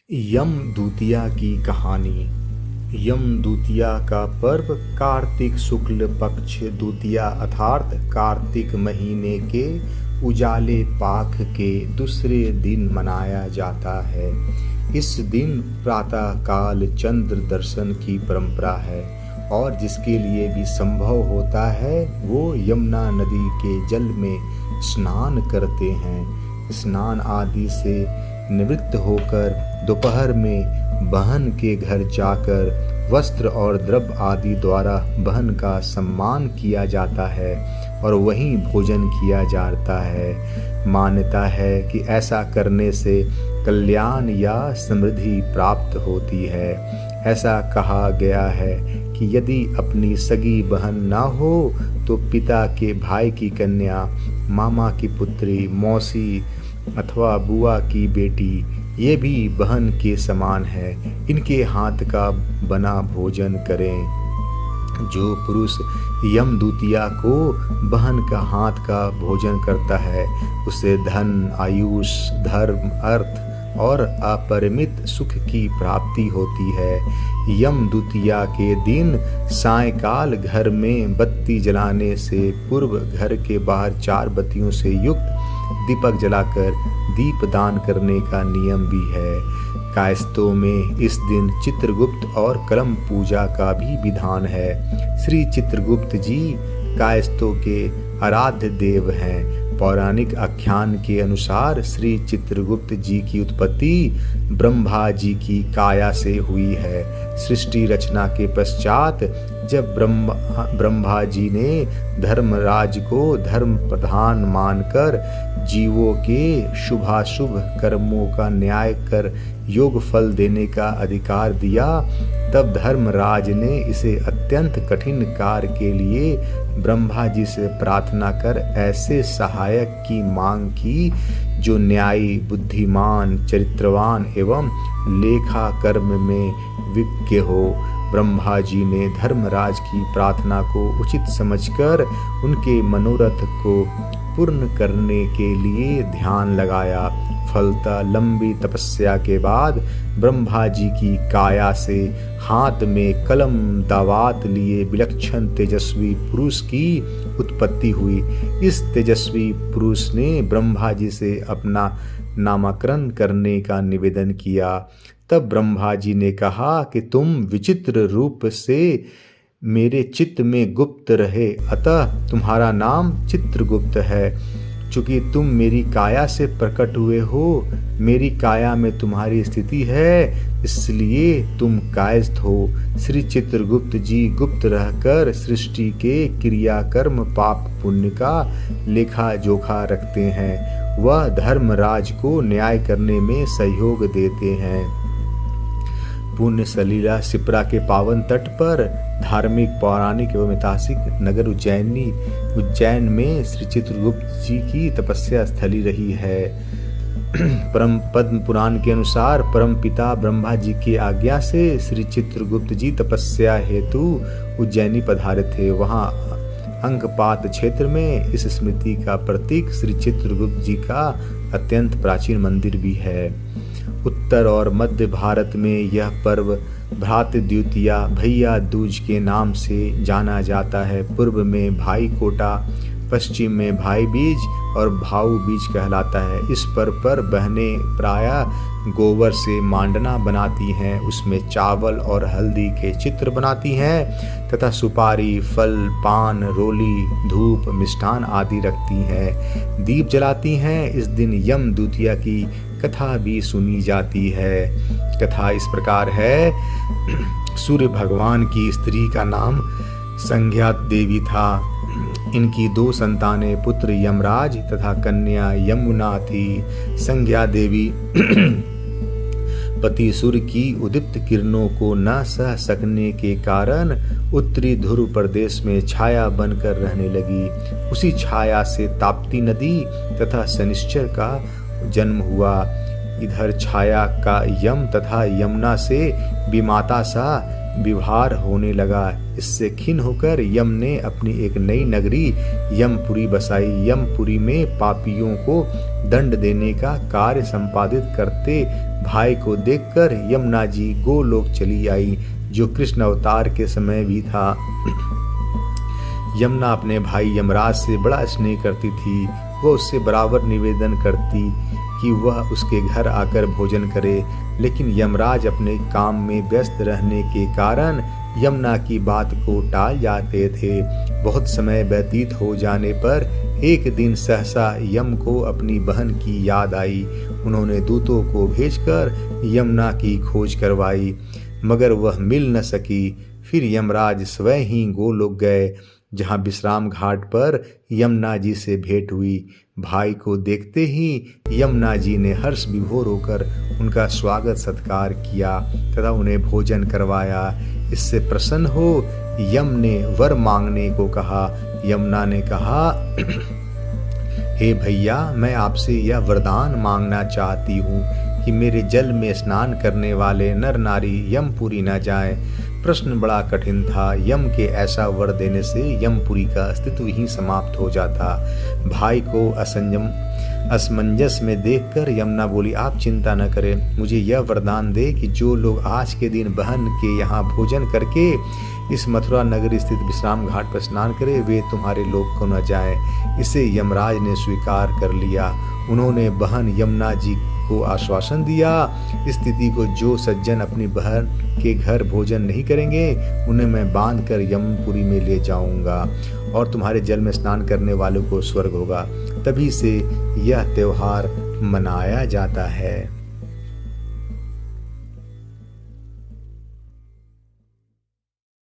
यम दूतिया की कहानी। यम दूतिया का पर्व कार्तिक शुक्ल पक्ष द्वितीया अर्थात कार्तिक महीने के उजाले पाख के दूसरे दिन मनाया जाता है। इस दिन प्रातः काल चंद्र दर्शन की परंपरा है और जिसके लिए भी संभव होता है वो यमुना नदी के जल में स्नान करते हैं। स्नान आदि से निवृत्त होकर दोपहर में बहन के घर जाकर वस्त्र और द्रव्य आदि द्वारा बहन का सम्मान किया जाता है और वहीं भोजन किया जाता है। मान्यता है कि ऐसा करने से कल्याण या समृद्धि प्राप्त होती है। ऐसा कहा गया है कि यदि अपनी सगी बहन ना हो तो पिता के भाई की कन्या, मामा की पुत्री, मौसी अथवा बुआ की बेटी, ये भी बहन के समान है। इनके हाथ का बना भोजन करें। जो पुरुष यम दूतिया को बहन का हाथ का भोजन करता है उसे धन, आयुष, धर्म, अर्थ और अपरिमित सुख की प्राप्ति होती है। यम दूतिया के दिन सायंकाल घर में बत्ती जलाने से पूर्व घर के बाहर 4 बत्तियों से युक्त दीपक जलाकर दीपदान करने का नियम भी है। कायस्थों में इस दिन चित्रगुप्त और कलम पूजा का भी विधान है। श्री चित्रगुप्त जी कायस्थों के आराध्य देव हैं। पौराणिक आख्यान के अनुसार श्री चित्रगुप्त जी की उत्पत्ति ब्रह्मा जी की काया से हुई है। सृष्टि रचना के पश्चात जब ब्रह्मा जी ने धर्मराज को धर्म प्रधान मानकर जीवों के शुभाशुभ कर्मों का न्याय कर योग फल देने का अधिकार दिया, तब धर्मराज ने इसे अत्यंत कठिन कार्य के लिए ब्रह्मा जी से प्रार्थना कर ऐसे सहायक की मांग की जो न्यायी, बुद्धिमान, चरित्रवान एवं लेखा कर्म में विज्ञ हो। ब्रह्मा जी ने धर्मराज की प्रार्थना को उचित समझकर उनके मनोरथ को पूर्ण करने के लिए ध्यान लगाया। फलतः लंबी तपस्या के बाद ब्रह्मा जी की काया से हाथ में कलम दावात लिए विलक्षण तेजस्वी पुरुष की उत्पत्ति हुई। इस तेजस्वी पुरुष ने ब्रह्मा जी से अपना नामकरण करने का निवेदन किया। तब ब्रह्मा जी ने कहा कि तुम विचित्र रूप से मेरे चित्त में गुप्त रहे, अतः तुम्हारा नाम चित्रगुप्त है। चूंकि तुम मेरी काया से प्रकट हुए हो, मेरी काया में तुम्हारी स्थिति है, इसलिए तुम कायस्थ हो। श्री चित्रगुप्त जी गुप्त रहकर सृष्टि के क्रियाकर्म पाप पुण्य का लेखा जोखा रखते हैं। वह धर्मराज को न्याय करने में सहयोग देते हैं। पुण्य सलीला शिप्रा के पावन तट पर धार्मिक, पौराणिक एवं ऐतिहासिक नगर उज्जैन में श्री चित्रगुप्त जी की तपस्या स्थली रही है। परम पद्म पुराण के अनुसार परम पिता ब्रह्मा जी की आज्ञा से श्री चित्रगुप्त जी तपस्या हेतु उज्जैनी पधारे थे। वहां अंकपात क्षेत्र में इस स्मृति का प्रतीक श्री चित्रगुप्त जी का अत्यंत प्राचीन मंदिर भी है। उत्तर और मध्य भारत में यह पर्व भ्रातृ द्वितीया, भैया दूज के नाम से जाना जाता है। पूर्व में भाई कोटा, पश्चिम में भाई बीज और भाऊ बीज कहलाता है। इस पर्व पर बहनें प्रायः गोबर से मांडना बनाती हैं, उसमें चावल और हल्दी के चित्र बनाती हैं तथा सुपारी, फल, पान, रोली, धूप, मिष्ठान आदि रखती हैं। दीप जलाती हैं। इस दिन यम दूतिया की कथा भी सुनी जाती है। कथा इस प्रकार है। सूर्य भगवान की स्त्री का नाम संज्ञा देवी था। इनकी 2 संतानें, पुत्र यमराज तथा कन्या यमुना थी। संज्ञा देवी पति सूर्य की उदित किरणों को न सह सकने के कारण उत्तरी ध्रुव प्रदेश में छाया बनकर रहने लगी। उसी छाया से ताप्ती नदी तथा शनिश्चर का जन्म हुआ। इधर छाया का यम तथा यमुना से विमाता सा विवहार होने लगा। इससे खिन्न होकर यम ने अपनी एक नई नगरी यमपुरी बसाई। यमपुरी में पापियों को दंड देने का कार्य संपादित करते भाई को देखकर यमुना जी गोलोक चली आई, जो कृष्ण अवतार के समय भी था। यमुना अपने भाई यमराज से बड़ा स्नेह करती थी। वह उससे बराबर निवेदन करती कि वह उसके घर आकर भोजन करे, लेकिन यमराज अपने काम में व्यस्त रहने के कारण यमुना की बात को टाल जाते थे। बहुत समय व्यतीत हो जाने पर एक दिन सहसा यम को अपनी बहन की याद आई। उन्होंने दूतों को भेजकर यमुना की खोज करवाई, मगर वह मिल न सकी। फिर यमराज स्वयं ही गोलोक गए, जहाँ विश्राम घाट पर यमुना जी से भेंट हुई। भाई को देखते ही यमुना जी ने हर्ष विभोर होकर उनका स्वागत सत्कार किया तथा उन्हें भोजन करवाया। इससे प्रसन्न हो यम ने वर मांगने को कहा। यमुना ने कहा, हे भैया, मैं आपसे यह वरदान मांगना चाहती हूँ कि मेरे जल में स्नान करने वाले नर नारी यमपुरी न जाएं। प्रश्न बड़ा कठिन था। यम के ऐसा वर देने से यमपुरी का अस्तित्व ही समाप्त हो जाता। भाई को असमंजस में देखकर यमुना बोली, आप चिंता न करें, मुझे यह वरदान दे कि जो लोग आज के दिन बहन के यहाँ भोजन करके इस मथुरा नगर स्थित विश्राम घाट पर स्नान करे, वे तुम्हारे लोक को न जाएं। इसे यमराज ने स्वीकार कर लिया। उन्होंने बहन यमुना जी को आश्वासन दिया, स्थिति को जो सज्जन अपनी बहन के घर भोजन नहीं करेंगे, उन्हें मैं बांध कर यमपुरी में ले जाऊंगा और तुम्हारे जल में स्नान करने वालों को स्वर्ग होगा। तभी से यह त्योहार मनाया जाता है।